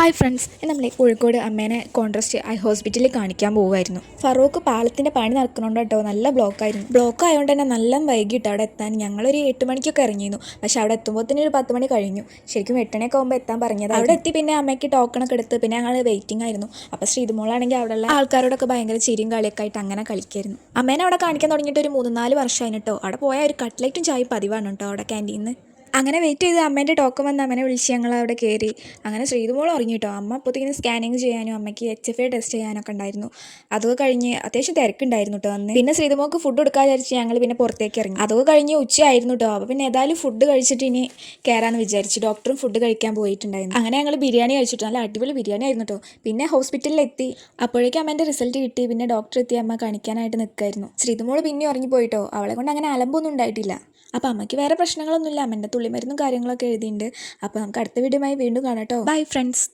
Hi friends, നമ്മൾ കോഴിക്കോട് അമ്മേനെ contrast I ഹോസ്പിറ്റലിൽ കാണിക്കാൻ പോകുമായിരുന്നു. ഫറൂഖ് പാലത്തിൻ്റെ പണി നടക്കണോണ്ട് കേട്ടോ നല്ല ബ്ലോക്കായിരുന്നു. ബ്ലോക്ക് ആയതുകൊണ്ട് തന്നെ നല്ല വൈകിട്ട് അവിടെ എത്താൻ. ഞങ്ങളൊരു 8 മണിക്കൊക്കെ ഇറങ്ങിയിരുന്നു. പക്ഷേ അവിടെ എത്തുമ്പോൾ തന്നെ ഒരു 10 മണി കഴിഞ്ഞു. ശരിക്കും 8 മണിയൊക്കെ ആകുമ്പോൾ എത്താൻ പറഞ്ഞത്. അവിടെ എത്തി പിന്നെ അമ്മയ്ക്ക് ടോക്കണൊക്കെ എടുത്ത് പിന്നെ ഞങ്ങൾ വെയിറ്റിംഗ് ആയിരുന്നു. അപ്പോൾ ശ്രീതുമോളാണെങ്കിൽ അവിടെയുള്ള ആൾക്കാരോടൊക്കെ ഭയങ്കര ചിരിയും കളിയൊക്കെ ആയിട്ട് അങ്ങനെ കളിക്കായിരുന്നു. അമ്മേനെ അവിടെ കാണിക്കാൻ തുടങ്ങിയിട്ട് ഒരു 3-4 വർഷമായി കേട്ടോ. അവിടെ പോയാൽ ഒരു കട്ട്ലറ്റും ചായ പതിവാണ് കേട്ടോ അവിടെ ക്യാൻറ്റീനിൽ. അങ്ങനെ വെയിറ്റ് ചെയ്ത് അമ്മേൻ്റെ ടോക്കൺ വന്ന് അമ്മേനെ വിളിച്ച് ഞങ്ങൾ അവിടെ കയറി. അങ്ങനെ ശ്രീതുമോൾ ഉറങ്ങി കേട്ടോ. അമ്മ അപ്പോഴത്തേക്കിന് സ്കാനിങ് ചെയ്യാനും അമ്മയ്ക്ക് HFA ടെസ്റ്റ് ചെയ്യാനൊക്കെ ഉണ്ടായിരുന്നു. അതൊക്കെ കഴിഞ്ഞ് അത്യാവശ്യം തിരക്കുണ്ടായിരുന്നു കേട്ടോ അന്ന്. പിന്നെ ശ്രീതുമോൾക്ക് ഫുഡ് കൊടുക്കാൻ വിചാരിച്ച് ഞങ്ങൾ പിന്നെ പുറത്തേക്ക് ഇറങ്ങി. അതൊക്കെ കഴിഞ്ഞ് ഉച്ചയായിരുന്നു കേട്ടോ. അപ്പോൾ പിന്നെ ഏതായാലും ഫുഡ് കഴിച്ചിട്ട് ഇനി കയറാമെന്ന് വിചാരിച്ചു. ഡോക്ടറും ഫുഡ് കഴിക്കാൻ പോയിട്ടുണ്ടായിരുന്നു. അങ്ങനെ ഞങ്ങൾ ബിരിയാണി കഴിച്ചിട്ട് നല്ല അടിപൊളി ബിരിയാണി ആയിരുന്നു കേട്ടോ. പിന്നെ ഹോസ്പിറ്റലിലെത്തി. അപ്പോഴേക്കും അമ്മേൻ്റെ റിസൾട്ട് കിട്ടി. പിന്നെ ഡോക്ടർ എത്തി അമ്മ കാണിക്കാനായിട്ട് നിൽക്കായിരുന്നു. ശ്രീതുമോൾ പിന്നെ ഉറങ്ങിപ്പോയിട്ടോ. അവളെ കൊണ്ട് അങ്ങനെ അലമ്പൊന്നും ഉണ്ടായിട്ടില്ല. അപ്പോൾ അമ്മയ്ക്ക് വേറെ പ്രശ്നങ്ങളൊന്നുമില്ല. അമ്മേൻ്റെ തുള്ളിമരുന്നും കാര്യങ്ങളൊക്കെ എഴുതിയിട്ടുണ്ട്. അപ്പോൾ നമുക്ക് അടുത്ത വീഡിയോയുമായി വീണ്ടും കാണാം കേട്ടോ. Bye friends.